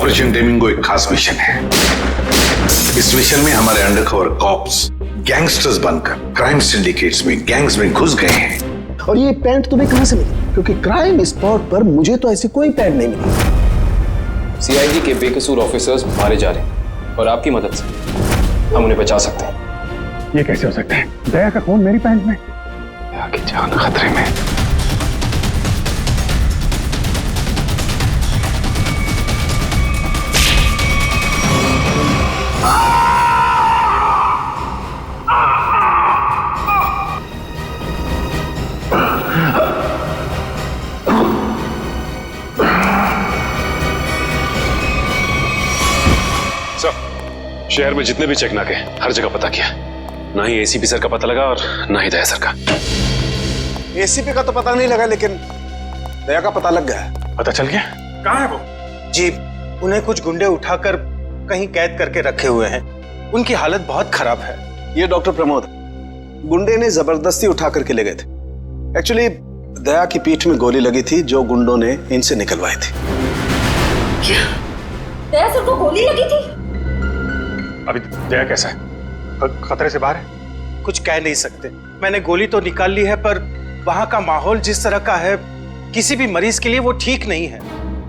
Operation डेमिंगो एक खास mission है। इस मिशन में हमारे अंडरकवर कॉप्स गैंगस्टर्स बनकर क्राइम सिंडिकेट्स में, गैंग्स में घुस गए हैं। और ये पैंट तुम्हें कहां से मिली? क्योंकि क्राइम स्पॉट पर मुझे तो ऐसी कोई पैंट नहीं मिली। सीआईडी के बेकसूर ऑफिसर्स मारे जा रहे हैं और आपकी मदद से हम उन्हें बचा सकते हैं। ये कैसे हो सकता है? दया का खून मेरी पैंट में। दया की जान खतरे में। शहर में जितने भी चेक नाके हर जगह पता किया, ना ही एसीपी सर का पता लगा और ना ही दया सर का। एसीपी का तो पता नहीं लगा, लेकिन दया का पता लग गया। पता चल गया? कहाँ है वो? जी, उन्हें कुछ गुंडे उठाकर कहीं कैद करके रखे हुए हैं। उनकी हालत बहुत खराब है। ये डॉक्टर प्रमोद, गुंडे ने जबरदस्ती उठा करके ले गए थे। एक्चुअली दया की पीठ में गोली लगी थी जो गुंडों ने इनसे निकलवाई थी। दया सर को गोली लगी थी? अभी दया कैसा है? खतरे से बाहर है? कुछ कह नहीं सकते। मैंने गोली तो निकाल ली है, पर वहां का माहौल जिस तरह का है, किसी भी मरीज के लिए वो ठीक नहीं है।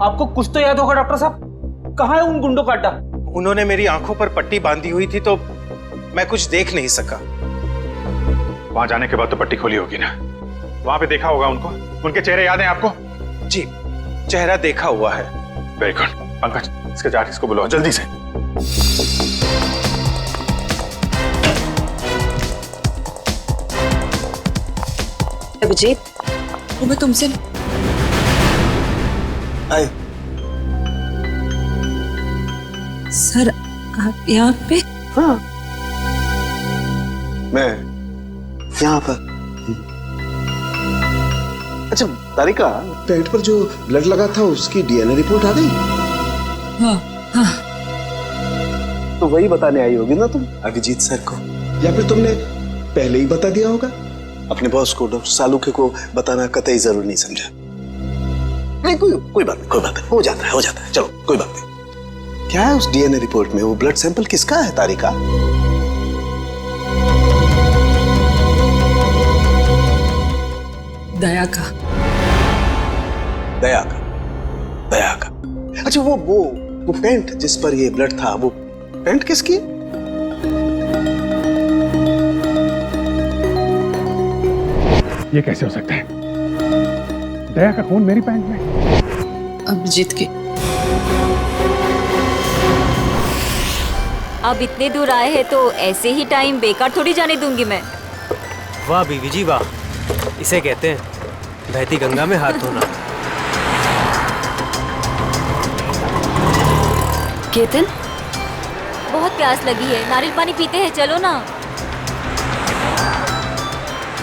आपको कुछ तो याद होगा डॉक्टर साहब, कहाँ है उन गुंडों का अड्डा? उन्होंने मेरी आंखों पर पट्टी बांधी हुई थी तो मैं कुछ देख नहीं सका। वहां जाने के बाद तो पट्टी खोली होगी ना? वहां पे देखा होगा उनको? उनके चेहरे याद हैं आपको? जी, चेहरा देखा हुआ है। Very good. पंकज, इसके जाट को बुलाओ जल्दी से। अभिजीत, वो मैं तुमसे आए। सर, आप यहाँ पे? हाँ, मैं यहाँ पर। अच्छा तारिका, पेट पर जो ब्लड लगा था उसकी डीएनए रिपोर्ट आ गई? हाँ हाँ। तो वही बताने आई होगी ना तुम अभिजीत सर को, या फिर तुमने पहले ही बता दिया होगा? अपने बॉस को, डॉक्टर सालुके को बताना कतई जरूरी नहीं समझा? नहीं, कोई बात नहीं, हो जाता है, चलो कोई बात नहीं। क्या है उस डीएनए रिपोर्ट में? वो ब्लड सैंपल किसका है तारिका? दया का। दया का। अच्छा, वो पेंट जिस पर ये ब्लड था, वो पेंट किसकी? ये कैसे हो सकता है? दया का खून मेरी पैंट में। अभिजीत की। अब इतने दूर आए हैं तो ऐसे ही टाइम बेकार थोड़ी जाने दूंगी मैं। वाह बीवी जी वाह, इसे कहते हैं बहती गंगा में हाथ धोना। केतन, बहुत प्यास लगी है, नारियल पानी पीते हैं, चलो ना।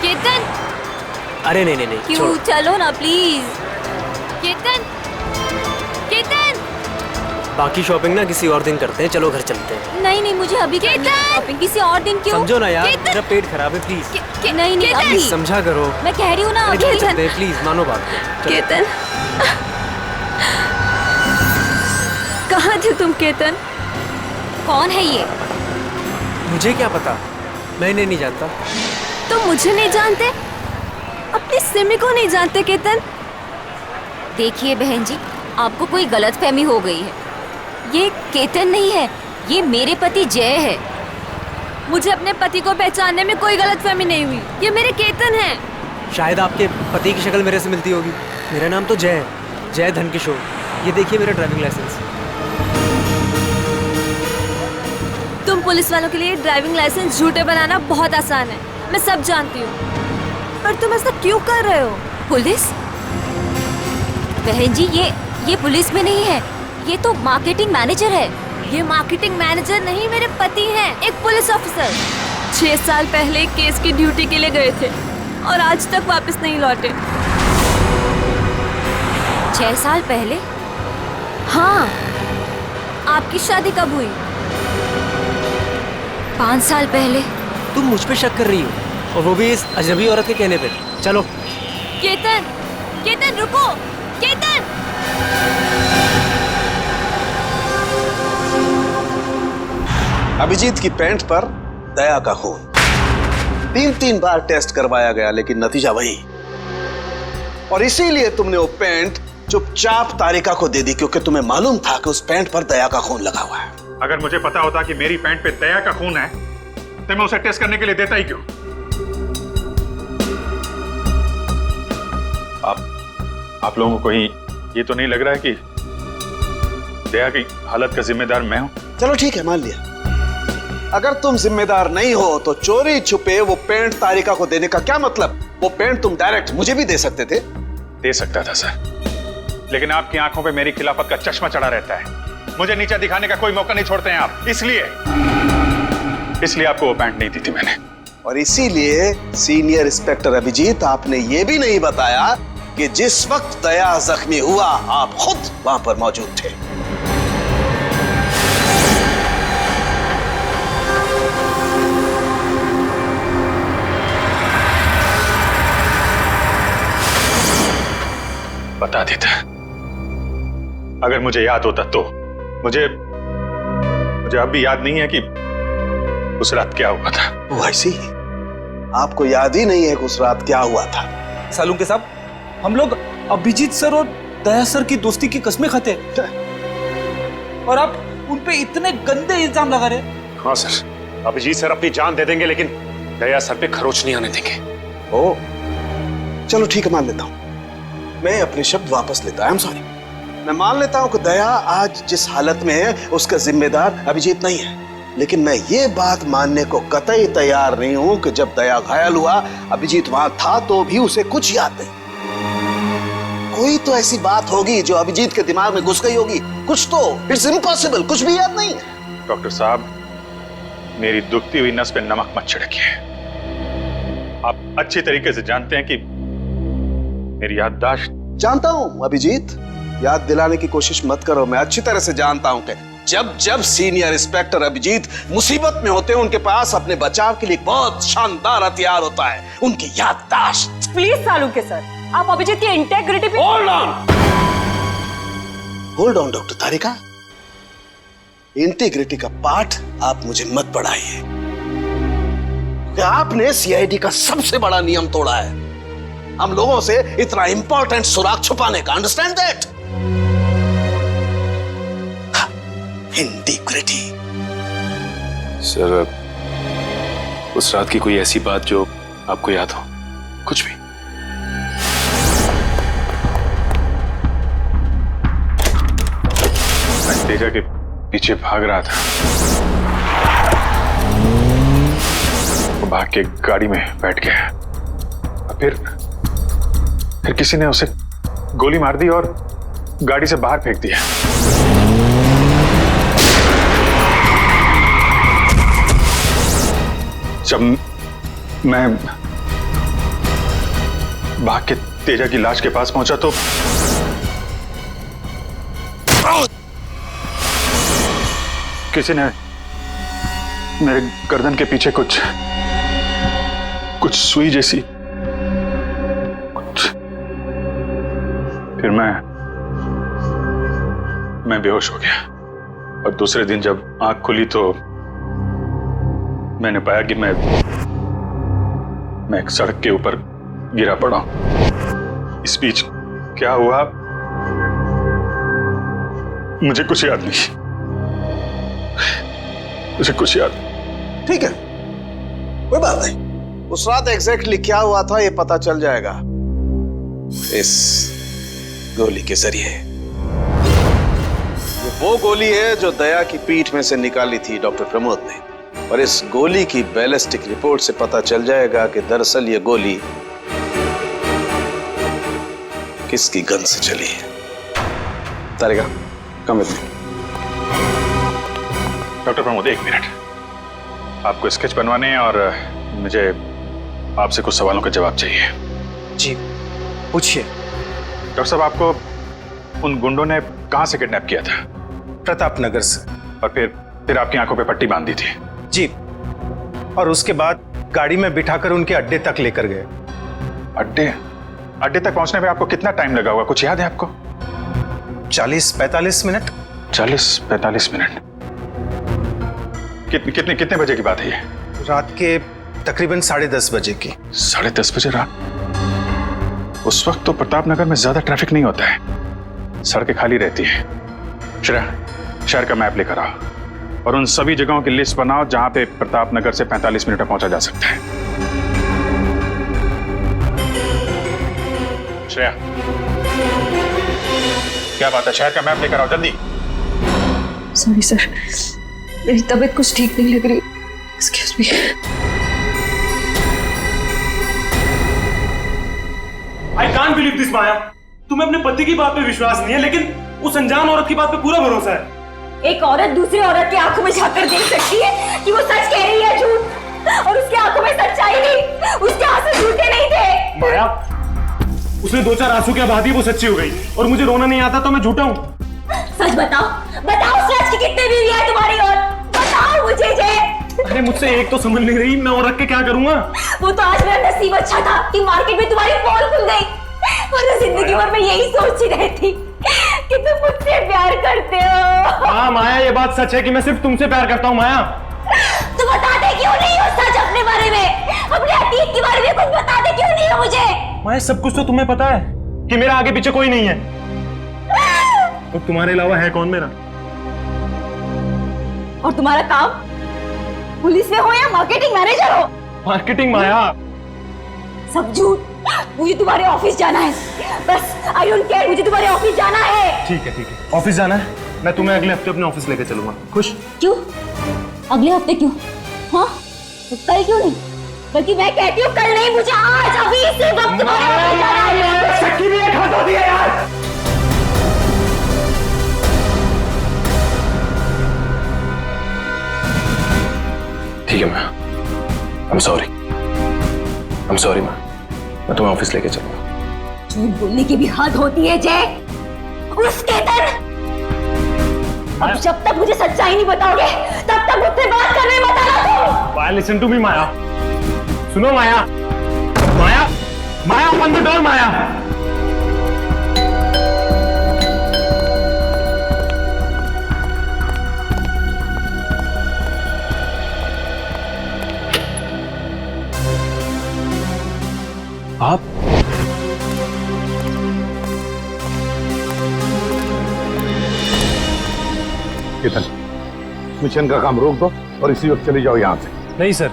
केतन, अरे नहीं, क्यों? चलो ना प्लीज। केतन, बाकी शॉपिंग ना किसी और दिन करते हैं, चलो घर चलते हैं। नहीं, मुझे अभी शॉपिंग किसी और दिन। क्यों? समझो ना यार, मेरा पेट खराब है, प्लीज। नहीं अभी समझा करो, मैं कह रही हूँ ना अभी। चलते हैं, प्लीज मानो बात। केतन, कहाँ थे तुम केतन? कौन है ये? मुझे क्या पता, मैं इन्हें नहीं जानता। तुम मुझे नहीं जानते? अपनी सिमी को नहीं जानते केतन? देखिए बहन जी, आपको कोई गलतफहमी हो गई है। ये केतन नहीं है, ये मेरे पति जय है। मुझे अपने पति को पहचानने में कोई गलतफहमी नहीं हुई। ये मेरे केतन हैं। शायद आपके पति की शक्ल मेरे से मिलती होगी। मेरा नाम तो जय है, जय धनकिशोर। ये देखिए मेरा ड्राइविंग लाइसेंस। तुम पुलिस वालों के लिए ड्राइविंग लाइसेंस झूठे बनाना बहुत आसान है, मैं सब जानती हूँ, पर तुम ऐसा क्यों कर रहे हो? पुलिस? बहन जी, ये पुलिस में नहीं है, ये तो मार्केटिंग मैनेजर है। ये मार्केटिंग मैनेजर नहीं, मेरे पति हैं, एक पुलिस ऑफिसर। 6 साल पहले केस की ड्यूटी के लिए गए थे और आज तक वापस नहीं लौटे। 6 साल पहले? हाँ। आपकी शादी कब हुई? 5 साल पहले। तुम मुझ पे शक कर रही हो, और वो भी इस अजनबी औरत के कहने पे। चलो। केतन रुको, केतन। अभिजीत की पैंट पर दया का खून। 3 बार टेस्ट करवाया गया लेकिन नतीजा वही। और इसीलिए तुमने वो पैंट चुपचाप तारिका को दे दी, क्योंकि तुम्हें मालूम था कि उस पैंट पर दया का खून लगा हुआ है। अगर मुझे पता होता कि मेरी पैंट पे दया का खून है तो मैं उसे टेस्ट करने के लिए देता ही क्यों? आप लोगों को ही ये तो नहीं लग रहा है कि दया की हालत का जिम्मेदार मैं हूं? चलो ठीक है, मान लिया। अगर तुम जिम्मेदार नहीं हो तो चोरी छुपे वो पैंट तारिका को देने का क्या मतलब? वो पैंट तुम डायरेक्ट मुझे भी दे सकते थे। दे सकता था सर, लेकिन आपकी आंखों पे मेरी खिलाफत का चश्मा चढ़ा रहता है। मुझे नीचा दिखाने का कोई मौका नहीं छोड़ते हैं आप, इसलिए आपको वो पैंट नहीं दी थी मैंने। और इसीलिए सीनियर इंस्पेक्टर अभिजीत, आपने ये भी नहीं बताया कि जिस वक्त दया जख्मी हुआ आप खुद वहां पर मौजूद थे। बता देता, अगर मुझे याद होता तो। मुझे अब भी याद नहीं है कि उस रात क्या हुआ था। वो ऐसी आपको याद ही नहीं है कि उस रात क्या हुआ था? सालुंके साहब, हम लोग अभिजीत सर और दया सर की दोस्ती की कस्में खाते हैं और आप उन पे इतने गंदे इल्जाम लगा रहे हैं। हाँ सर, अभिजीत सर अपनी जान दे देंगे लेकिन दया सर पे खरोच नहीं आने देंगे। ओ, चलो ठीक है, मान लेता हूं। मैं अपने शब्द वापस लेता हूं। I am sorry. मैं मान लेता हूं कि दया आज जिस हालत में है उसका जिम्मेदार अभिजीत नहीं है, लेकिन मैं ये बात मानने को कतई तैयार नहीं हूं कि जब दया घायल हुआ अभिजीत वहां था तो भी उसे कुछ याद नहीं। कोई तो ऐसी बात होगी जो अभिजीत के दिमाग में घुस गई होगी, कुछ तो। इट्स इम्पॉसिबल, कुछ भी याद नहीं है। डॉक्टर साहब, मेरी दुखती हुई नस पे नमक मत छिड़किए। आप अच्छी तरीके से जानते हैं कि मेरी याददाश्त। जानता हूं अभिजीत, याद दिलाने की कोशिश मत करो। मैं अच्छी तरह से जानता हूं कि जब सीनियर इंस्पेक्टर अभिजीत मुसीबत में होते हैं उनके पास अपने बचाव के लिए बहुत शानदार हथियार होता है, उनकी याददाश्त। प्लीज सालुंके सर, आप अभिजीत की इंटेग्रिटी पे hold on doctor Tarika. Integrity का पाठ आप मुझे मत पढ़ाइए। आपने सीआईडी का सबसे बड़ा नियम तोड़ा है, हम लोगों से इतना इंपॉर्टेंट सुराग छुपाने का। Understand that? इंटीग्रिटी। सर, उस रात की कोई ऐसी बात जो आपको याद हो? कुछ भी? मैं तेजा के पीछे भाग रहा था, वो भाग के गाड़ी में बैठ गया और फिर किसी ने उसे गोली मार दी और गाड़ी से बाहर फेंक दिया। जब मैं भाग के तेजा की लाश के पास पहुंचा तो किसी ने मेरे गर्दन के पीछे कुछ सुई जैसी फिर मैं बेहोश हो गया और दूसरे दिन जब आंख खुली तो मैंने पाया कि मैं एक सड़क के ऊपर गिरा पड़ा। इस बीच क्या हुआ मुझे कुछ याद नहीं, मुझे कुछ याद। ठीक है, कोई बात नहीं। उस रात एग्जैक्टली क्या हुआ था ये पता चल जाएगा इस गोली के जरिए। ये वो गोली है जो दया की पीठ में से निकाली थी डॉक्टर प्रमोद ने, और इस गोली की बैलिस्टिक रिपोर्ट से पता चल जाएगा कि दरअसल ये गोली किसकी गन से चली है। Tarika, come with me. Doctor Pramod, एक मिनट। आपको स्केच बनवाने हैं और मुझे आपसे कुछ सवालों का जवाब चाहिए। जी पूछिए। डॉक्टर साहब, आपको उन गुंडों ने कहां से किडनैप किया था? प्रताप नगर से। और फिर आपकी आंखों पे पट्टी बांध दी थी? जी, और उसके बाद गाड़ी में बिठाकर उनके अड्डे तक लेकर गए। अड्डे तक पहुंचने में आपको कितना टाइम लगा होगा, कुछ याद है आपको? 40-45 मिनट। 40-45 मिनट। कितने बजे की बात है ये? रात के तकरीबन 10:30 बजे की। 10:30 बजे रात? उस वक्त तो प्रताप नगर में ज्यादा ट्रैफिक नहीं होता है, सड़कें खाली रहती है। श्रेया, शहर का मैप लेकर आओ और उन सभी जगहों की लिस्ट बनाओ जहां पे प्रताप नगर से 45 मिनट में पहुंचा जा सकता है। श्रेया, क्या बात है? शहर का मैप लेकर आओ जल्दी। सॉरी सर, मेरी तबीयत कुछ ठीक नहीं लग रही। Excuse me. I can't believe this Maya. तुम्हें अपने पति की बात पे विश्वास नहीं है, लेकिन उस अनजान औरत की बात पे पूरा भरोसा है। एक औरत दूसरी औरत की आंखों में झांककर देख सकती है कि वो सच कह रही है झूठ, और उसकी आंखों में सच्चाई नहीं, उसके आंसू झूठे नहीं थे। माया, उसने 2-4 आंसू क्या बहा दी, वो सच्ची हो गई, और मुझे रोना नहीं आता तो मैं झूठा हूँ। सच बताओ, बताओ सच की कितने बीवी है तुम्हारी, और बताओ मुझे जे। अरे मुझसे एक तो समझ नहीं रही, मैं और रख के क्या करूंगा? वो तो आज मेरा नसीब अच्छा था कि मार्केट में तुम्हारी पोल खुल गई, वरना जिंदगी भर मैं यही सोचती रहती कि तुम मुझसे प्यार करते हो। हाँ माया, ये बात सच है कि मैं सिर्फ तुमसे प्यार करता हूँ। माया, तुम बताते क्यों नहीं हो सच अपने बारे में, अपने अतीत के बारे में कुछ बताते क्यों नहीं हो मुझे? माया, सब कुछ तो तुम्हें पता है कि मेरा आगे पीछे कोई नहीं है, तो तुम्हारे अलावा है कौन मेरा? और तुम्हारा काम पुलिस में हो या मार्केटिंग मैनेजर हो? मार्केटिंग? माया, सब झूठ। मुझे तुम्हारे ऑफिस जाना है, बस आई डोंट केयर, मुझे तुम्हारे ऑफिस जाना है। ठीक है, ऑफिस जाना है, मैं तुम्हें अगले हफ्ते अपने ऑफिस लेके चलूंगा। खुश? क्यों अगले हफ्ते क्यों? हाँ, तो कल क्यों नहीं? बल्कि मैं कहती हूँ कल नहीं, मुझे आज अभी इसी वक्त तुम्हारे ऑफिस जाना है। शक्की भी एक हाथ होती है यार। ठीक है मैं I'm sorry मैं तुम्हें ऑफिस लेके चलूंगा। झूठ बोलने की भी हद होती है जय। उस केतन, अब जब तक मुझे सच्चाई नहीं बताओगे तब तक मुझसे बात करने मत आना तुम। माया, लिसन टू मी माया, सुनो माया, माया, माया, ओपन द डोर माया। आप? केतन, मिशन का काम रोक दो और इसी वक्त चले जाओ यहाँ से। नहीं सर,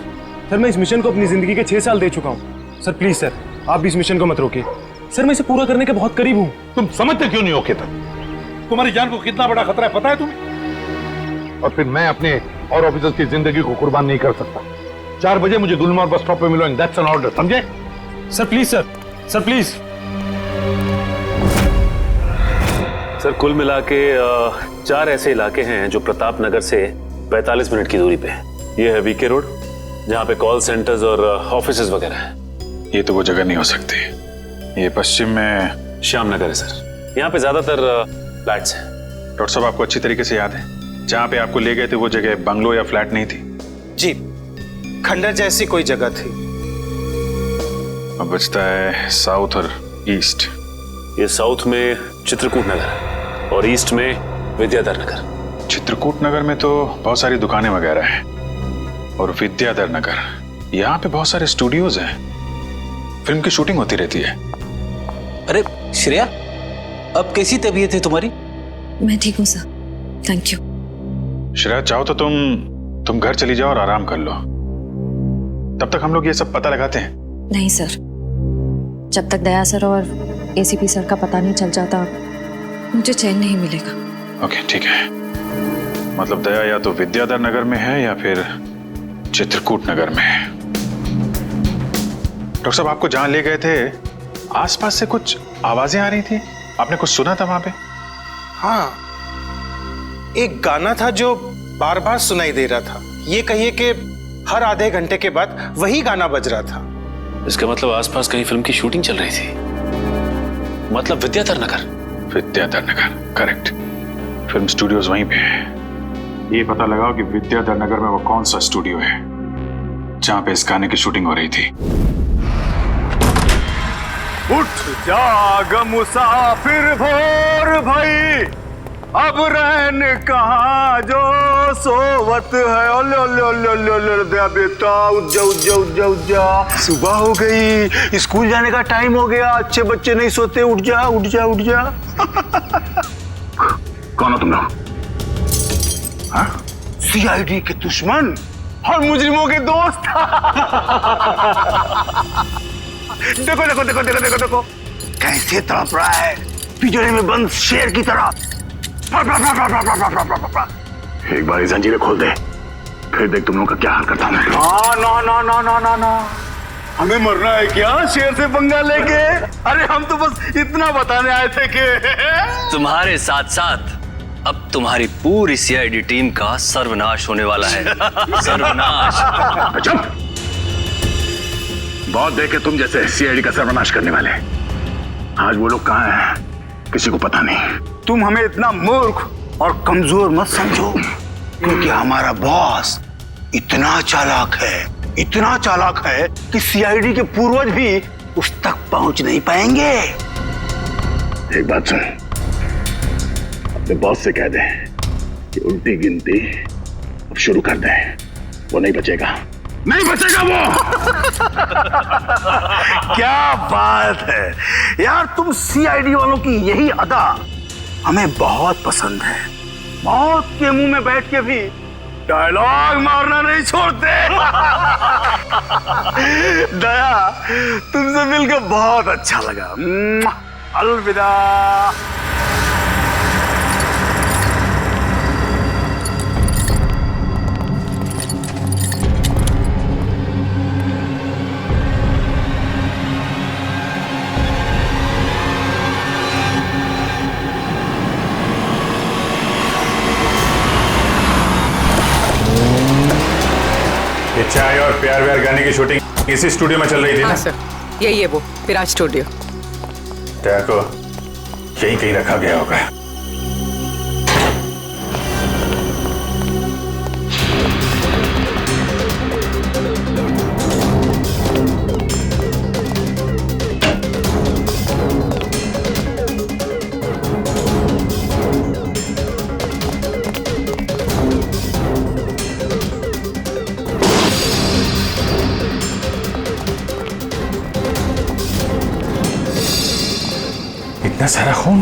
मैं इस मिशन को अपनी जिंदगी के 6 साल दे चुका हूँ। सर प्लीज सर, आप भी इस मिशन को मत रोकिए। सर मैं इसे पूरा करने के बहुत करीब हूँ। तुम समझते क्यों नहीं हो केतन? तुम्हारी जान को कितना बड़ा खतरा है पता है तुम्हें? और फिर मैं अपने और ऑफिसर्स की जिंदगी को कुर्बान नहीं कर सकता। 4 बजे मुझे गुलमोहर बस स्टॉप पे मिलो, एंड दैट्स एन ऑर्डर, समझे? Sir please sir please. Sir कुल मिला के 4 ऐसे इलाके हैं जो प्रताप नगर से 45 मिनट की दूरी पे है। ये है वीके रोड, जहाँ पे कॉल सेंटर्स और ऑफिसेज वगैरह हैं। ये तो वो जगह नहीं हो सकती, ये पश्चिम में श्याम नगर है सर, यहाँ पे ज्यादातर फ्लैट्स हैं। डॉक्टर साहब, आपको अच्छी तरीके से याद है जहाँ पे आपको ले गए थे वो जगह बंगलो या फ्लैट नहीं थी? जी, खंडर जैसी कोई जगह थी। अब बचता है साउथ और ईस्ट। ये साउथ में चित्रकूट नगर है और ईस्ट में विद्याधर नगर। चित्रकूट नगर में तो बहुत सारी दुकानें वगैरह हैं, और विद्याधर नगर यहाँ पे बहुत सारे स्टूडियोज हैं, फिल्म की शूटिंग होती रहती है। अरे श्रेया, अब कैसी तबीयत है तुम्हारी? मैं ठीक हूँ सर, थैंक यू। श्रेया, चाहो तो तुम घर चली जाओ और आराम कर लो, तब तक हम लोग ये सब पता लगाते हैं। नहीं सर, जब तक दया सर और एसीपी सर का पता नहीं चल जाता मुझे चैन नहीं मिलेगा। ओके ठीक है, मतलब दया या तो विद्याधर नगर में है या फिर चित्रकूट नगर में है। डॉक्टर साहब, आपको जहां ले गए थे आसपास से कुछ आवाजें आ रही थी, आपने कुछ सुना था वहां पे? हाँ, एक गाना था जो बार बार सुनाई दे रहा था। ये कहिए कि हर आधे घंटे के बाद वही गाना बज रहा था। इसका मतलब आसपास कहीं फिल्म की शूटिंग चल रही थी, मतलब Vidyadhar Nagar. Vidyadhar Nagar, correct. Film studios वहीं पे है। ये पता लगाओ कि विद्याधर नगर में वो कौन सा स्टूडियो है जहां पे इस गाने की शूटिंग हो रही थी। उठ जाग मुसाफिर भोर भई, अब रहन कहाँ जोर सोवत है। ओले ओले ओले ओले ओले दया बेटा, उठ जा उठ जा उठ जा उठ जा। सुबह हो गई, स्कूल जाने का टाइम हो गया। अच्छे बच्चे नहीं सोते, उठ जा उठ जा उठ जा। कौन हो तुम लोग? सीआईडी के दुश्मन और मुजरिमों के दोस्त। देखो देखो देखो देखो देखो देखो कैसे तड़प रहा है पिंजरे में बंद शेर की तरह। एक बार जंजीरें खोल दे, फिर देख तुम लोगों का क्या हाल करता हूं मैं। ना ना ना ना ना ना, हमें मरना है क्या शेर से पंगा लेके? अरे हम तो बस इतना बताने आए थे कि तुम्हारे साथ साथ अब तुम्हारी पूरी सीआईडी टीम का सर्वनाश होने वाला है। सर्वनाश। चुप! बहुत देखे तुम जैसे सीआईडी का सर्वनाश करने वाले। आज वो लोग कहाँ हैं किसी को पता नहीं। तुम हमें इतना मूर्ख और कमजोर मत समझो, क्योंकि हमारा बॉस इतना चालाक है कि सीआईडी के पूर्वज भी उस तक पहुंच नहीं पाएंगे। एक बात सुन, अपने बॉस से कह दे कि उल्टी गिनती अब शुरू कर दे। वो नहीं बचेगा, नहीं बचेगा वो। क्या बात है यार, तुम सीआईडी वालों की यही अदा हमें बहुत पसंद है। मौत के मुंह में बैठ के भी डायलॉग मारना नहीं छोड़ते। दया, तुमसे मिलकर बहुत अच्छा लगा। अलविदा। चाय और प्यार व्यार गाने की शूटिंग इसी स्टूडियो में चल रही थी ना? सर, यही है वो विराज स्टूडियो। टैग को यहीं कहीं रखा गया होगा। इतना सारा खून?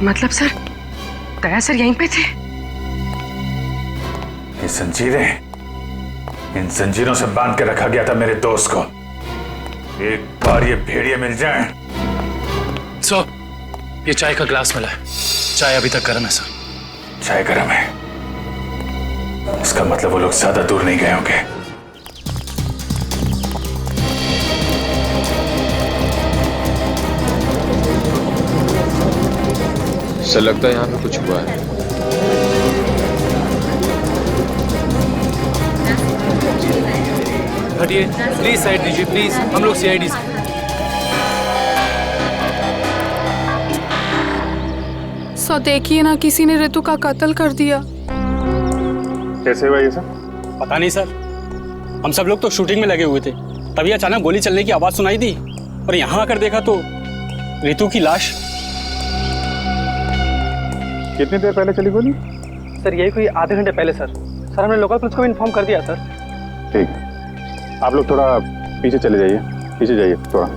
मतलब सर, दया सर यहीं पे थे? ये जंजीरें, इन जंजीरों से बांध के रखा गया था मेरे दोस्त को। एक बार ये भेड़िए मिल जाए। सर, ये चाय का ग्लास मिला है। चाय अभी तक गर्म है सर। चाय गर्म है, इसका मतलब वो लोग ज्यादा दूर नहीं गए होंगे। सर लगता है यहाँ पे कुछ हुआ है। हटिए प्लीज, साइड दीजिए प्लीज, हम लोग सीआईडी से। सो देखिए ना, किसी ने ऋतु का कत्ल कर दिया। कैसे हुआ ये सब? पता नहीं सर, हम सब लोग तो शूटिंग में लगे हुए थे, तभी अचानक गोली चलने की आवाज सुनाई दी और यहाँ आकर देखा तो ऋतु की लाश। कितनी देर पहले चली गोली? सर यही कोई आधे घंटे पहले सर। सर हमने लोकल पुलिस को इन्फॉर्म कर दिया सर। ठीक, आप लोग थोड़ा पीछे चले जाइए, पीछे जाइए थोड़ा।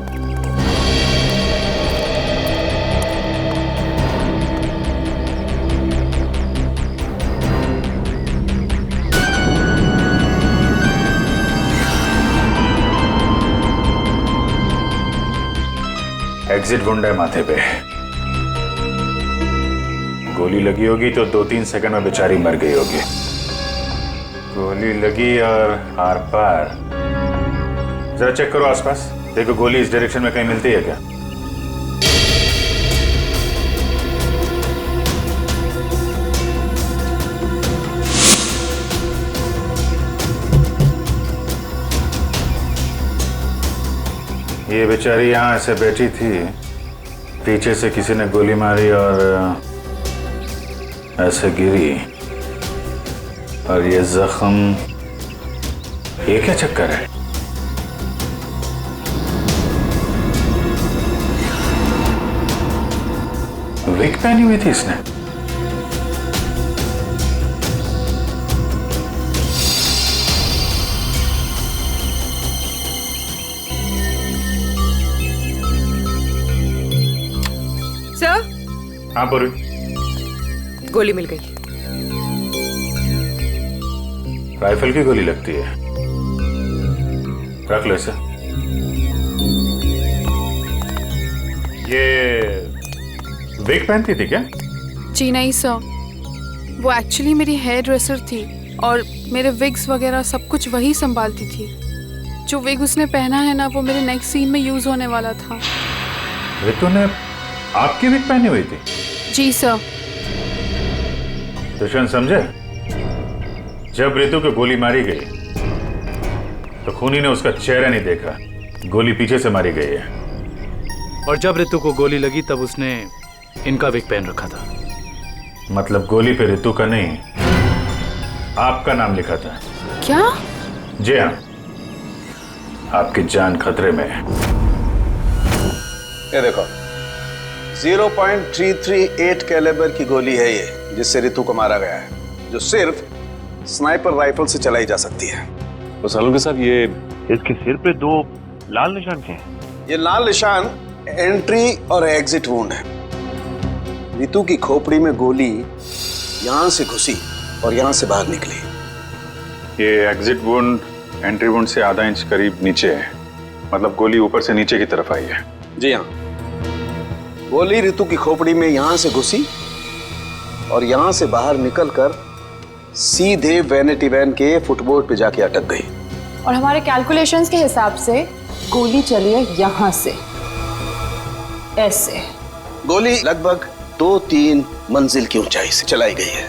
एग्जिट गुंडा है माथे पे। गोली लगी होगी तो 2-3 सेकंड में बेचारी मर गई होगी। गोली लगी और आर पार। जरा चेक करो आसपास, देखो गोली इस डायरेक्शन में कहीं मिलती है क्या? ये बेचारी यहाँ ऐसे बैठी थी, पीछे से किसी ने गोली मारी और ऐसे गिरी, और ये जख्म, ये क्या चक्कर है? विग पहनी हुई थी इसने। हाँ पूरी। गोली मिल गई। राइफल की गोली लगती है। रख लो इसे। ये विग पहनती थी क्या? जी नहीं सर, वो एक्चुअली मेरी हेयर ड्रेसर थी और मेरे विग्स वगैरह सब कुछ वही संभालती थी। जो विग उसने पहना है ना, वो मेरे नेक्स्ट सीन में यूज होने वाला था। रितु ने आपकी विग पहनी हुई थी? जी सर। दुष्यंत समझे, जब रितु को गोली मारी गई तो खूनी ने उसका चेहरा नहीं देखा, गोली पीछे से मारी गई है। और जब रितु को गोली लगी तब उसने इनका विग पहन रखा था। मतलब गोली पे रितु का नहीं, आपका नाम लिखा था। क्या? जी हाँ, आपकी जान खतरे में है। ये देखो, 0.338 कैलिबर की गोली है ये, जिससे रितु को मारा गया है, जो सिर्फ स्नाइपर राइफल से चलाई जा सकती है। तो सालुंके साहब, ये इसके सिर पे 2 लाल निशान क्या हैं? ये लाल निशान एंट्री और एग्जिट वुंड है। रितु की खोपड़ी में गोली यहां से घुसी और यहां से बाहर निकली। ये एग्जिट वुंड एंट्री वुंड से आधा इंच करीब नीचे है, मतलब गोली ऊपर से नीचे की तरफ आई है। जी हाँ, गोली रितु की खोपड़ी में यहां से घुसी और यहां से बाहर निकलकर सीधे वैनिटी वैन के फुटबोर्ड पे जाके अटक गई। और हमारे कैलकुलेशंस के हिसाब से गोली चली है यहां से, ऐसे। गोली लगभग 2-3 मंजिल की ऊंचाई से चलाई गई है।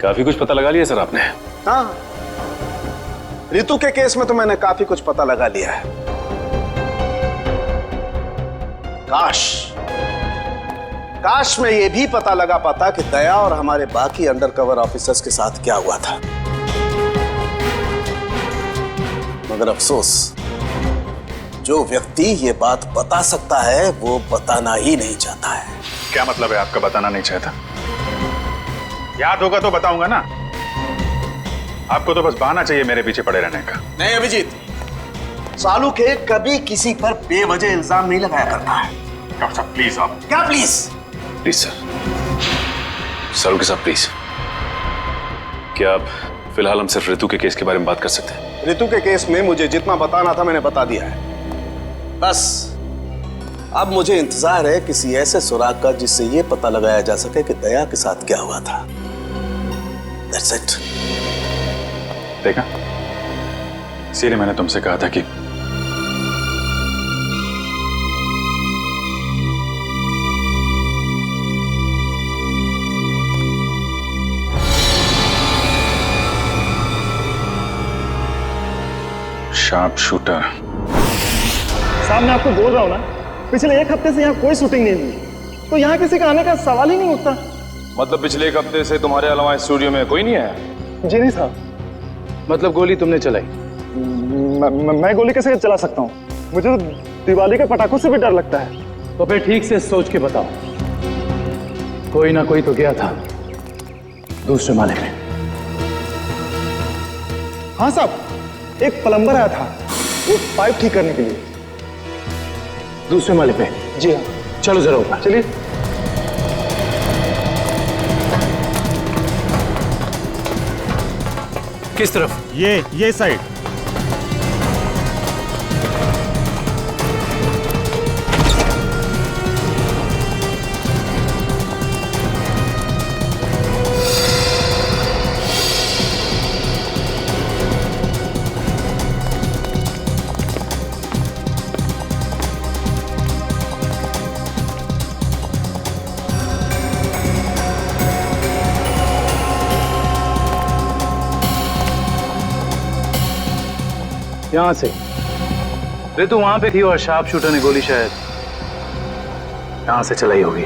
काफी कुछ पता लगा लिया सर आपने। हाँ, रितु के केस में तो मैंने काफी कुछ पता लगा लिया है। काश मैं ये भी पता लगा पाता कि दया और हमारे बाकी अंडरकवर ऑफिसर्स के साथ क्या हुआ था। मगर अफसोस, जो व्यक्ति ये बात बता सकता है वो बताना ही नहीं चाहता है। क्या मतलब है आपका बताना नहीं चाहता? याद होगा तो बताऊंगा ना। आपको तो बस बहाना चाहिए मेरे पीछे पड़े रहने का। नहीं अभिजीत, सालुके कभी किसी पर बेवजह इल्जाम नहीं लगाया करता है। डॉक्टर साहब प्लीज। आप क्या प्लीज? प्लीज सर, सालुंके साहब प्लीज, क्या आप फिलहाल हम सिर्फ रितु के केस के बारे में बात कर सकते हैं? रितु के केस में मुझे जितना बताना था मैंने बता दिया है। बस अब मुझे इंतजार है किसी ऐसे सुराग का जिससे ये पता लगाया जा सके कि दया के साथ क्या हुआ था। That's it. देखा, इसीलिए मैंने तुमसे कहा था कि शार्प शूटर। साहब, मैं आपको बोल रहा हूँ ना, पिछले 1 हफ्ते से यहाँ कोई शूटिंग नहीं हुई, तो यहाँ किसी का आने का सवाल ही नहीं उठता। मतलब पिछले 1 हफ्ते से तुम्हारे अलावा स्टूडियो में कोई नहीं आया? जी नहीं साहब। मतलब गोली तुमने चलाई? मैं गोली कैसे चला सकता हूँ? मुझे तो दिवाली के पटाखों से भी डर लगता है। तो फिर ठीक से सोच के बताओ, कोई ना कोई तो गया था दूसरे माले पे। हाँ साहब, एक प्लम्बर आया था वो पाइप ठीक करने के लिए। दूसरे माले पे? जी हाँ। चलो जरा ऊपर चलिए। किस तरफ? ये साइड। यहां से रितु वहां पे थी और शार्प शूटर ने गोली शायद यहां से चलाई होगी।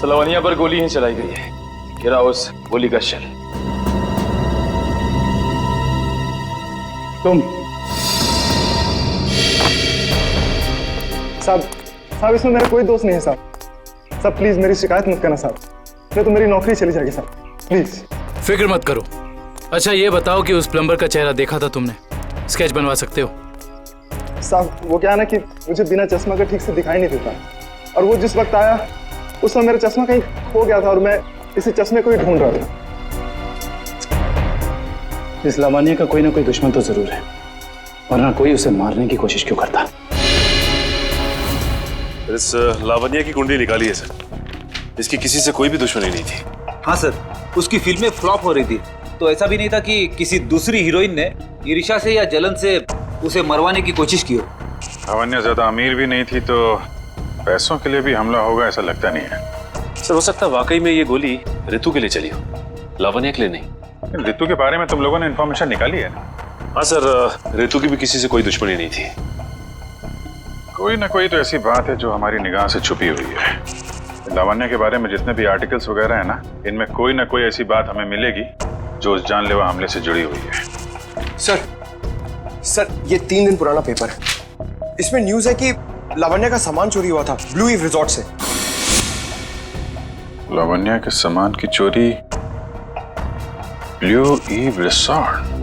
सलवानिया पर गोली ही चलाई गई है। गिरा उस गोली का शेल। तुम साहब, साहब इसमें मेरा कोई दोस्त नहीं है साहब। साहब प्लीज मेरी शिकायत मत करना साहब, नहीं तो मेरी नौकरी चली जाएगी साहब, प्लीज। फिक्र मत करो। अच्छा ये बताओ कि उस प्लम्बर का चेहरा देखा था तुमने? स्केच बनवा सकते हो? साहब वो क्या है ना कि मुझे बिना चश्मा का ठीक से दिखाई नहीं देता, और वो जिस वक्त आया उस समय मेरा चश्मा कहीं खो गया था और मैं इसी चश्मे को ही ढूंढ रहा था। इस लावण्य का कोई ना कोई दुश्मन तो जरूर है, वरना कोई उसे मारने की कोशिश क्यों करता? इस लावण्य की कुंडली निकाली है सर। इसकी किसी से कोई भी दुश्मनी नहीं थी। हाँ सर, उसकी फिल्में फ्लॉप हो रही थी, तो ऐसा भी नहीं था कि किसी दूसरी हीरोइन ने ईर्ष्या से या जलन से उसे मरवाने की कोशिश की हो। लावण्य ज्यादा अमीर भी नहीं थी, तो पैसों के लिए भी हमला होगा ऐसा लगता नहीं है। सर हो सकता है वाकई में ये गोली ऋतु के लिए चली हो, लावण्य के लिए नहीं। ऋतु के बारे में तुम लोगों ने इन्फॉर्मेशन निकाली है ना? हाँ सर, ऋतु की भी किसी से कोई दुश्मनी नहीं थी। कोई ना कोई तो ऐसी बात है जो हमारी निगाह से छुपी हुई है। लावण्य के बारे में जितने भी आर्टिकल्स वगैरह है ना, इनमें कोई ना कोई ऐसी बात हमें मिलेगी जो उस जानलेवा हमले से जुड़ी हुई है। सर ये 3 दिन पुराना पेपर है। इसमें न्यूज़ है कि लावण्य का सामान चोरी हुआ था ब्लू ईव रिजॉर्ट से। लावण्य के सामान की चोरी ब्लू ईव रिसॉर्ट?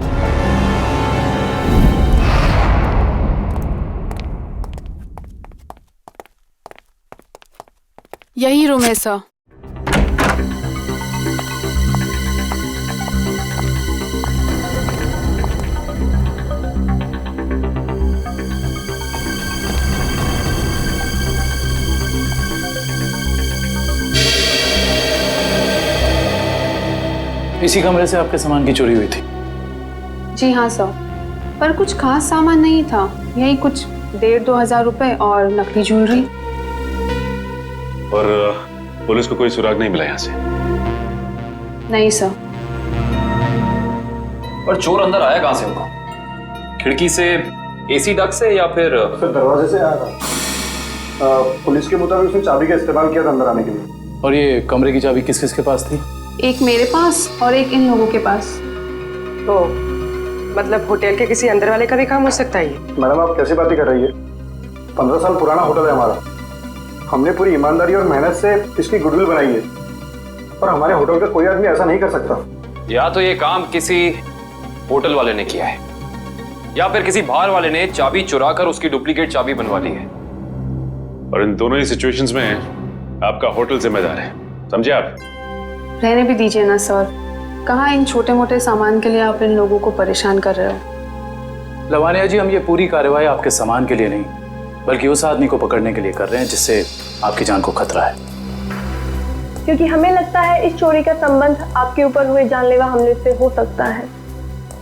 यही रूम है सर। इसी कमरे से आपके सामान की चोरी हुई थी? जी हाँ सर, पर कुछ खास सामान नहीं था, यही कुछ 1,500-2 हज़ार रुपए और नकली ज्वेलरी। और पुलिस को कोई सुराग नहीं मिला यहाँ से? नहीं सर। पर चोर अंदर आया कहाँ से होगा? खिड़की से, एसी डक्ट से, या फिर दरवाजे से आया था। पुलिस के मुताबिक उसने चाबी का इस्तेमाल किया था अंदर आने के लिए। और ये कमरे की चाबी किस किस के पास थी? एक मेरे पास और एक इन लोगों के पास। तो मतलब होटल के किसी अंदर वाले का भी काम हो सकता है ये? मैडम आप कैसी बातें कर रही है? 15 साल पुराना होटल है हमारा। हमने पूरी ईमानदारी और मेहनत से इसकी गुडविल बनाई है, और हमारे होटल का कोई आदमी ऐसा नहीं कर सकता। या तो ये काम किसी होटल वाले ने किया है, या फिर किसी बाहर वाले ने चाबी चुरा कर उसकी डुप्लीकेट चाबी बनवा ली है। और इन दोनों ही सिचुएशंस में आपका होटल जिम्मेदार है, समझे आप? रहने भी दीजिए ना सर, कहाँ इन छोटे मोटे सामान के लिए आप इन लोगों को परेशान कर रहे हो? लावण्य जी, हम ये पूरी कार्रवाई आपके सामान के लिए नहीं, बल्कि उस आदमी को पकड़ने के लिए कर रहे हैं जिससे आपकी जान को खतरा है। क्योंकि हमें लगता है इस चोरी का संबंध आपके ऊपर हुए जानलेवा हमले से हो सकता है।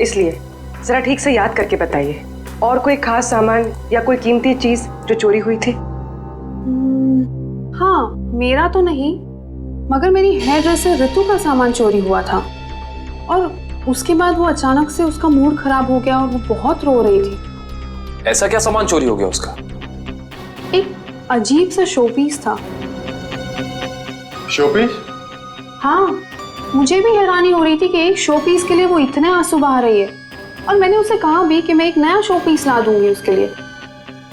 इसलिए जरा ठीक से याद करके बताइए, और कोई खास सामान या कोई कीमती चीज जो चोरी हुई थी? हाँ, मेरा तो नहीं, मगर मेरी हेयर ड्रेसर ऋतु का सामान चोरी हुआ था, और उसके बाद वो अचानक से उसका मूड खराब हो गया और वो बहुत रो रही थी। ऐसा क्या सामान चोरी हो गया उसका? एक अजीब सा शोपीस था। शोपीस? हाँ, मुझे भी हैरानी हो रही थी कि एक शोपीस के लिए वो इतने आंसू बहा रही है, और मैंने उसे कहा भी कि मैं एक नया शोपीस ला दूंगी उसके लिए,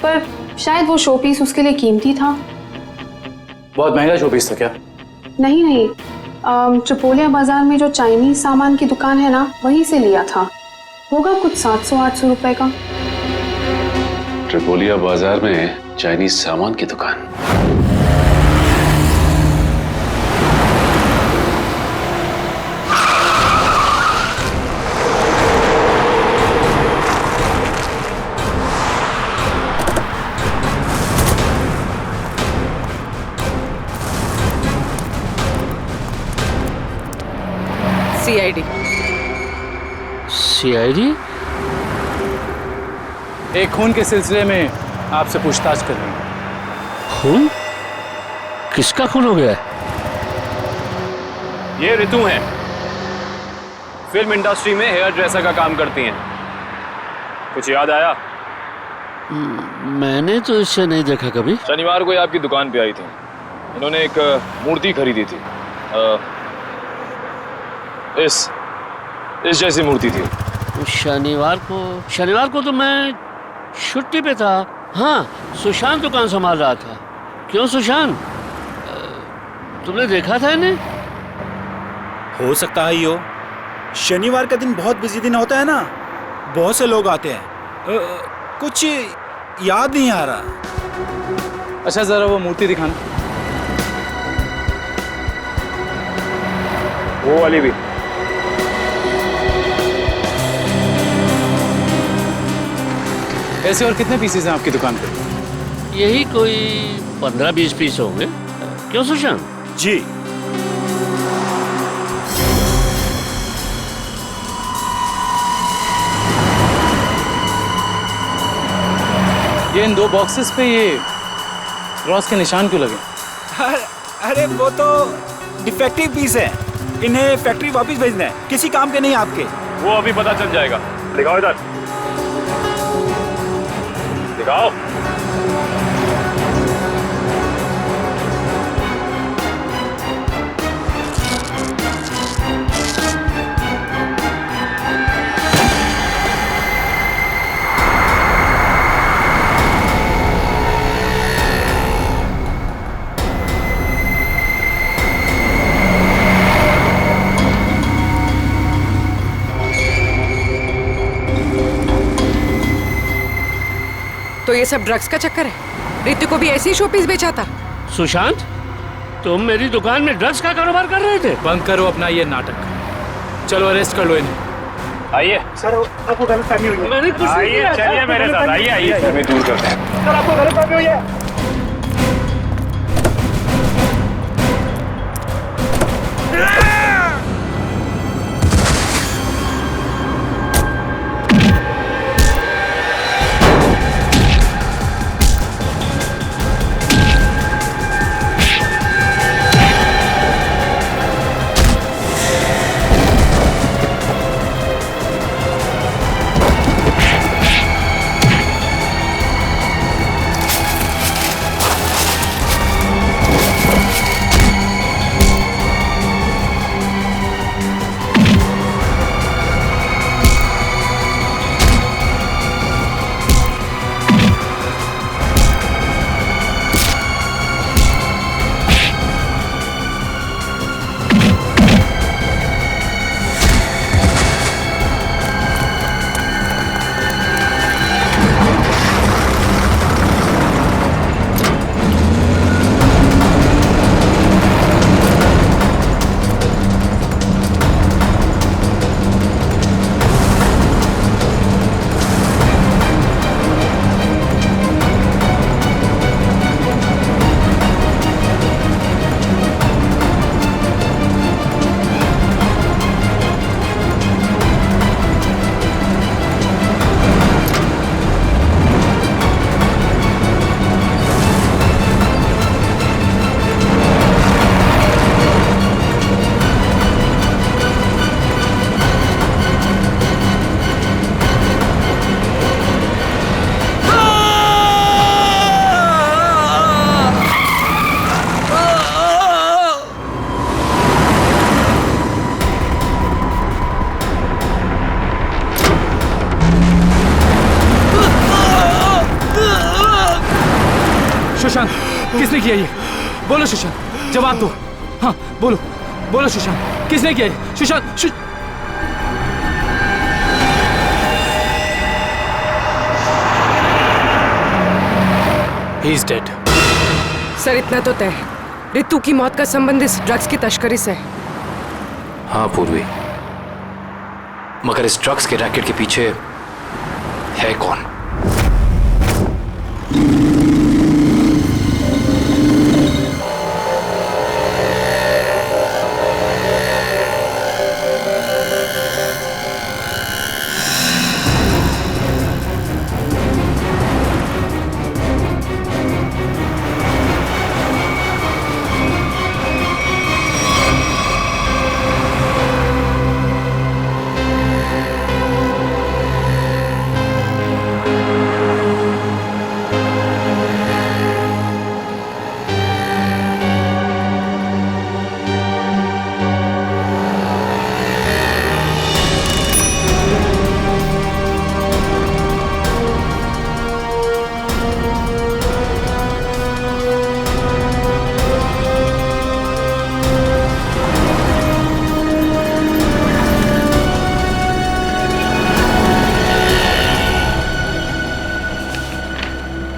पर शायद वो शोपीस उसके लिए कीमती था। बहुत महंगा शोपीस था क्या? नहीं, चपोलिया बाजार में जो चाइनीज सामान की दुकान है ना, वहीं से लिया था। होगा कुछ 700-800 रुपए का। ट्रिपोलिया बाजार में चाइनीज सामान की दुकान? सीआईडी? एक खून के सिलसिले में आपसे पूछताछ कर रही हूँ। खून? किसका खून हो गया है? ये ऋतु हैं, फिल्म इंडस्ट्री में हेयर ड्रेसर का काम करती हैं। कुछ याद आया? मैंने तो इसे नहीं देखा कभी। शनिवार को ये आपकी दुकान पे आई थी, इन्होंने एक मूर्ति खरीदी थी। इस जैसी मूर्ति थी। शनिवार को तो मैं छुट्टी पे था। हाँ, सुशांत दुकान संभाल रहा था। क्यों सुशांत, तुमने देखा था इन्हें? हो सकता है यो, शनिवार का दिन बहुत बिजी दिन होता है ना, बहुत से लोग आते हैं। कुछ याद नहीं आ रहा। अच्छा जरा वो मूर्ति दिखाना। वो वाली भी। ऐसे और कितने पीसेस हैं आपकी दुकान पे? यही कोई 15-20 पीस होंगे। क्यों सुशांत? जी। ये इन 2 बॉक्सेस पे ये क्रॉस के निशान क्यों लगे? अरे वो तो डिफेक्टिव पीस है, इन्हें फैक्ट्री वापस भेजना है, किसी काम के नहीं आपके। वो अभी पता चल जाएगा। दिखाओ इधर, दिखाओ। तो ये सब ड्रग्स का चक्कर है? रितु को भी ऐसे ही शोपीस बेचा था? सुशांत, तुम मेरी दुकान में ड्रग्स का कारोबार कर रहे थे? बंद करो अपना ये नाटक, चलो अरेस्ट कर लो इन्हें। आइए सर, आपको गलत फहमी हुई है। मैंने कुछ नहीं आइए, किया। चलिए मेरे साथ, आइए आइए, हमें दूर करते हैं। सर, आपको गलत फहमी हुई है। सुशांत, किसने किया ये? बोलो सुशांत, जवाब दो। हाँ बोलो, बोलो सुशांत, किसने किया ये? Sushant, He is dead. Sir इतना तो तय है, रितु की मौत का संबंध इस ड्रग्स की तस्करी से है। हाँ पूर्वी, मगर इस ड्रग्स के रैकेट के पीछे है कौन?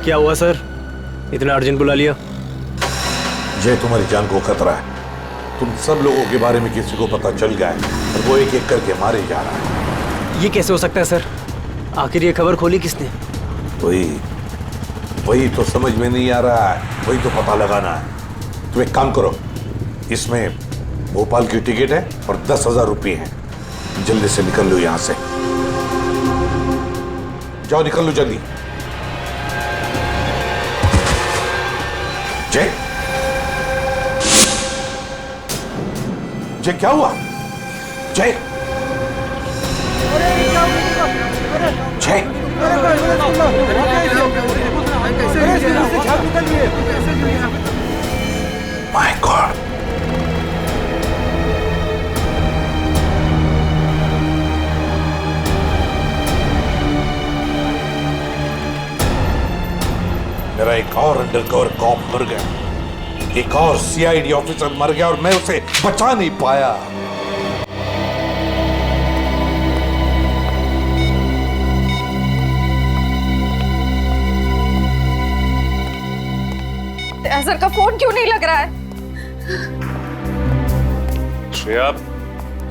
क्या हुआ सर, इतना अर्जेंट बुला लिया? जय, तुम्हारी जान को खतरा है। तुम सब लोगों के बारे में किसी को पता चल गया है और वो एक एक करके मारे जा रहा है। ये कैसे हो सकता है सर? आखिर ये खबर खोली किसने? वही तो समझ में नहीं आ रहा है, वही तो पता लगाना है। तुम एक काम करो, इसमें भोपाल की टिकट है और 10,000 रुपये है। जल्दी से निकल लो यहां से, जाओ निकल लो जल्दी। जय, जय क्या हुआ? जय, जय, माय गॉड। मेरा एक और अंडरकवर कॉप मर गया, एक और सीआईडी ऑफिसर मर गया और मैं उसे बचा नहीं पाया। सर का फोन क्यों नहीं लग रहा है? श्रेया,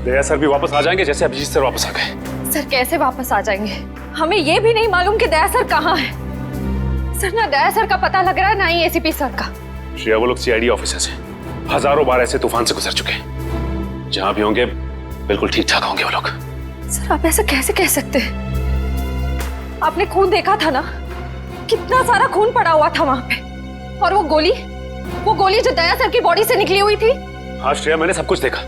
दया सर भी वापस आ जाएंगे जैसे अभिजीत सर वापस आ गए। सर कैसे वापस आ जाएंगे? हमें ये भी नहीं मालूम कि दया सर कहाँ है। सर ना दया सर का पता लग रहा है, ना ही एसीपी सर का। श्रेया, वो लोग सीआईडी ऑफिसर्स हैं, हजारों बार ऐसे तूफान से गुजर चुके हैं। जहां भी होंगे बिल्कुल ठीक ठाक होंगे वो लोग। सर आप ऐसा कैसे कह सकते हैं? आपने खून देखा था ना, कितना सारा खून पड़ा हुआ था वहां पे। और वो गोली जो दया सर की बॉडी से निकली हुई थी। हाँ श्रेया, मैंने सब कुछ देखा,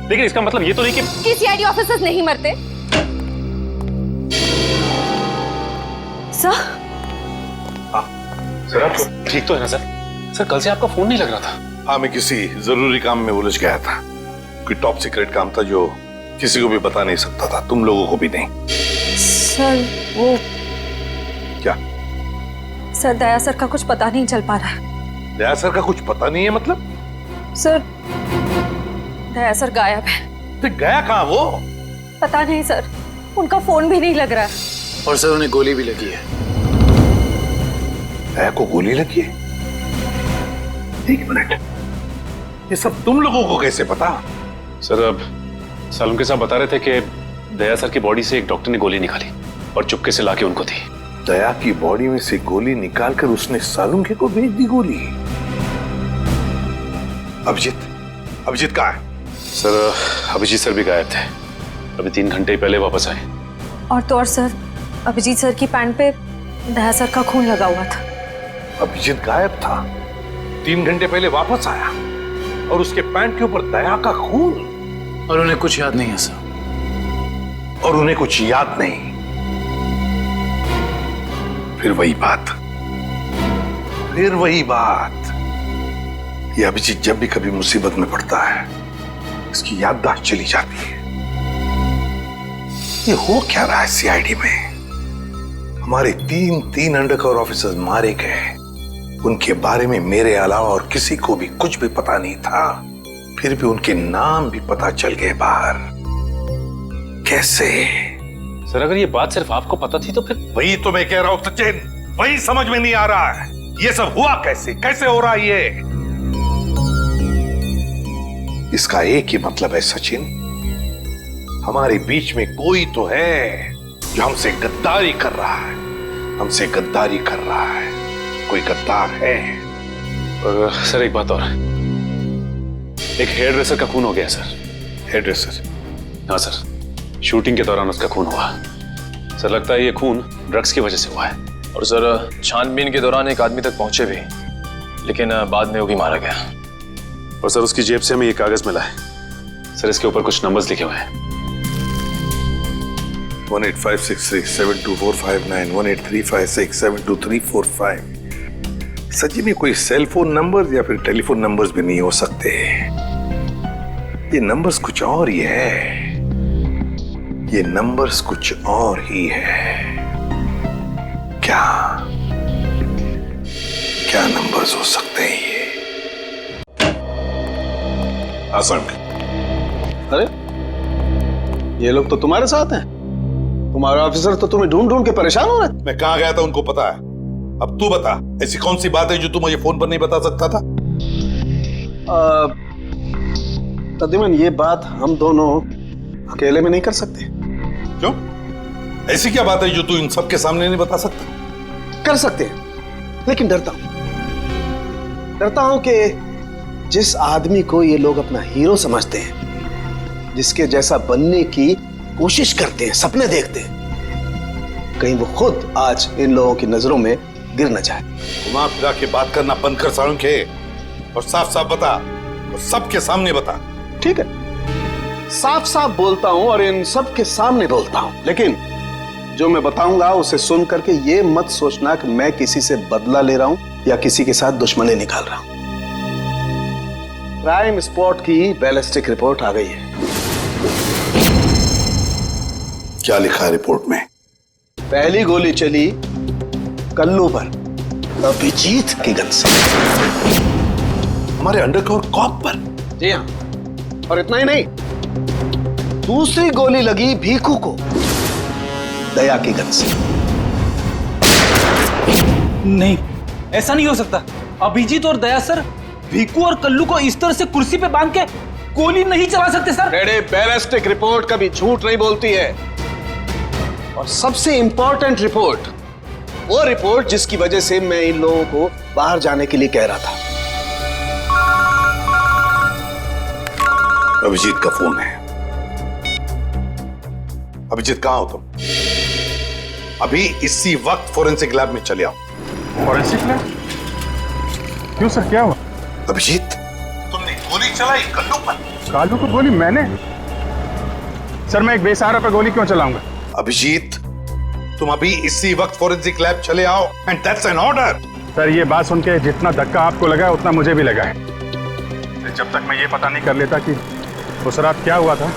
लेकिन इसका मतलब ये तो नहीं कि सीआईडी ऑफिसर्स नहीं मरते। सर सर आप ठीक तो है ना सर? सर कल से आपका फोन नहीं लग रहा था। हाँ, मैं किसी जरूरी काम में उलझ गया था। कोई टॉप सीक्रेट काम था जो किसी को भी बता नहीं सकता था, तुम लोगों को भी नहीं। सर वो क्या? सर दया सर का कुछ पता नहीं चल पा रहा है। दया सर का कुछ पता नहीं है मतलब? सर दया सर गायब है। तो गया कहाँ वो? पता नहीं सर, उनका फोन भी नहीं लग रहा है। और सर उन्हें गोली भी लगी है। दया को गोली लगी है? एक मिनट, ये सब तुम लोगों को कैसे पता? सर अब सालुंके साहब बता रहे थे कि दया सर की बॉडी से एक डॉक्टर ने गोली निकाली और चुपके से लाके उनको दी। दया की बॉडी में से गोली निकालकर उसने सालुंके को भेज दी गोली। अभिजीत कहाँ है? सर अभिजीत सर भी गायब थे, अभी 3 घंटे पहले वापस आए। और तो और सर, अभिजीत सर की पैंट पे दया सर का खून लगा हुआ था। अभिजीत गायब था, 3 घंटे पहले वापस आया और उसके पैंट के ऊपर दया का खून। और उन्हें कुछ याद नहीं है सर। और उन्हें कुछ याद नहीं। फिर वही बात। ये अभिजीत जब भी कभी मुसीबत में पड़ता है, इसकी याददाश्त चली जाती है। ये हो क्या रहा है सीआईडी में? हमारे 3 अंडरकवर ऑफिसर्स मारे गए, उनके बारे में मेरे अलावा और किसी को भी कुछ भी पता नहीं था। फिर भी उनके नाम भी पता चल गए बाहर। कैसे? सर अगर ये बात सिर्फ आपको पता थी तो फिर? वही तो मैं कह रहा हूं सचिन, वही समझ में नहीं आ रहा है। ये सब हुआ कैसे हो रहा है ये? इसका एक ही मतलब है सचिन, हमारे बीच में कोई तो है जो हमसे गद्दारी कर रहा है। कोई गद्दार है। और सर एक बात और, एक हेयर ड्रेसर का खून हो गया सर। Hairdresser? हाँ सर, शूटिंग के दौरान उसका खून हुआ। सर लगता है ये खून ड्रग्स की वजह से हुआ है। और सर छानबीन के दौरान एक आदमी तक पहुंचे भी, लेकिन बाद में वो भी मारा गया। और सर उसकी जेब से हमें ये कागज मिला है सर, इसके ऊपर कुछ नंबर्स लिखे हुए हैं। 185637245 183567234 सचिन, ये कोई सेल फोन नंबर या फिर टेलीफोन नंबर्स भी नहीं हो सकते। ये नंबर्स कुछ और ही है। क्या नंबर्स हो सकते हैं ये? आसंक, अरे ये लोग तो तुम्हारे साथ हैं। तुम्हारा ऑफिसर तो तुम्हें ढूंढ ढूंढ के परेशान हो रहे। मैं कहां गया था उनको पता है। अब तू बता, ऐसी कौन सी बात है जो तू मुझे फोन पर नहीं बता सकता था? प्रद्युमन, ये बात हम दोनों अकेले में नहीं कर सकते। क्यों? ऐसी क्या बात है जो तू इन सबके सामने नहीं बता सकता? कर सकते हैं, लेकिन डरता हूं कि जिस आदमी को ये लोग अपना हीरो समझते हैं, जिसके जैसा बनने की कोशिश करते हैं, सपने देखते हैं, कहीं वो खुद आज इन लोगों की नजरों में गिर न जाए। घुमा फिरा के बात करना बंद कर साळुंखे और साफ साफ बता, और सबके सामने बता। ठीक है, साफ साफ बोलता हूं और इन सब के सामने बोलता हूं, लेकिन जो मैं बताऊंगा उसे सुन करके ये मत सोचना कि मैं किसी से बदला ले रहा हूं या किसी के साथ दुश्मनी निकाल रहा हूं। क्राइम स्पॉट की बैलिस्टिक रिपोर्ट आ गई है। क्या लिखा है रिपोर्ट में? पहली गोली चली कल्लू पर, अभिजीत की गन से। हमारे अंडरकवर कॉप पर? जी हाँ, और इतना ही नहीं, दूसरी गोली लगी भीखू को, दया की गन से। नहीं, ऐसा नहीं हो सकता। अभिजीत और दया सर भीकू और कल्लू को इस तरह से कुर्सी पे बांध के गोली नहीं चला सकते सर। बेटे, बैलिस्टिक रिपोर्ट कभी झूठ नहीं बोलती है। और सबसे इंपॉर्टेंट रिपोर्ट, वो रिपोर्ट जिसकी वजह से मैं इन लोगों को बाहर जाने के लिए कह रहा था। अभिजीत का फोन है। अभिजीत, कहां हो तुम? अभी इसी वक्त फोरेंसिक लैब में चले आओ। Forensic lab? क्यों सर, क्या हुआ? अभिजीत, तुमने गोली चलाई कल्लू पर। कालू को गोली मैंने? सर, मैं एक बेसहारा पर गोली क्यों चलाऊंगा? अभिजीत, तुम अभी इसी वक्त फोरेंसिक लैब चले आओ, and that's an order. Sir, ये बात सुन के जितना धक्का आपको लगा है उतना मुझे भी लगा है। जब तक मैं ये पता नहीं कर लेता कि उस रात क्या हुआ था,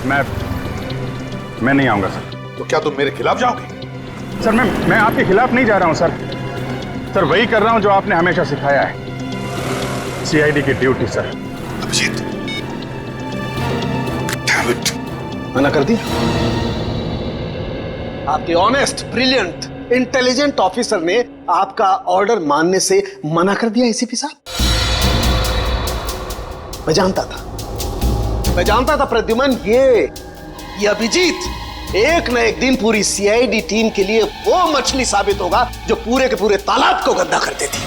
मैं नहीं आऊंगा सर। तो क्या तुम मेरे खिलाफ जाओगे? सर, मैं आपके खिलाफ नहीं जा रहा हूं सर। सर, वही कर रहा हूं जो आपने हमेशा सिखाया है, सीआईडी की ड्यूटी सर। अभिजीत, मना कर दिया? आपके ऑनेस्ट, ब्रिलियंट, इंटेलिजेंट ऑफिसर ने आपका ऑर्डर मानने से मना कर दिया एसीपी साहब। मैं जानता था प्रद्युमन, ये अभिजीत एक न एक दिन पूरी सीआईडी टीम के लिए वो मछली साबित होगा जो पूरे के पूरे तालाब को गंदा कर देती।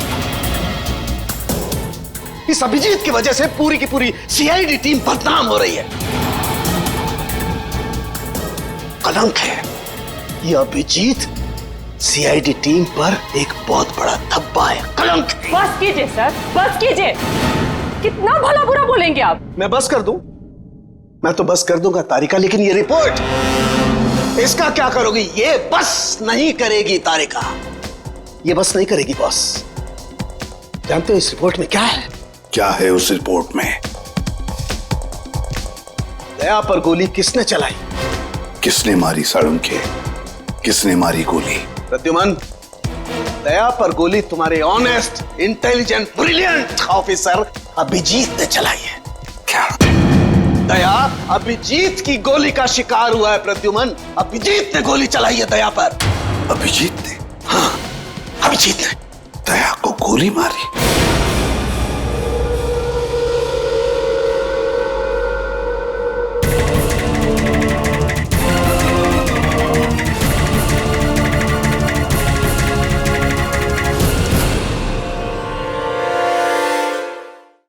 इस अभिजीत की वजह से पूरी की पूरी सीआईडी टीम बदनाम हो रही है। कलंक है ये अभिजीत, सीआईडी टीम पर एक बहुत बड़ा धब्बा है, कलंक। बस कीजिए सर, बस कीजिए। कितना भला बुरा बोलेंगे आप? मैं बस कर दूं? मैं तो बस कर दूंगा तारिका, लेकिन ये रिपोर्ट, इसका क्या करोगी? ये बस नहीं करेगी तारिका, ये बस नहीं करेगी बॉस। जानते हो इस रिपोर्ट में क्या है? क्या है उस रिपोर्ट में? दया पर गोली किसने चलाई? किसने मारी साळुंखे? किसने मारी गोली? प्रद्युमन, दया पर गोली तुम्हारे honest, intelligent, brilliant officer Abhijit ने चलाई है। क्या? दया अभिजीत की गोली का शिकार हुआ है प्रद्युमन। अभिजीत ने गोली चलाई है दया पर। अभिजीत ने? हाँ, अभिजीत ने दया को गोली मारी।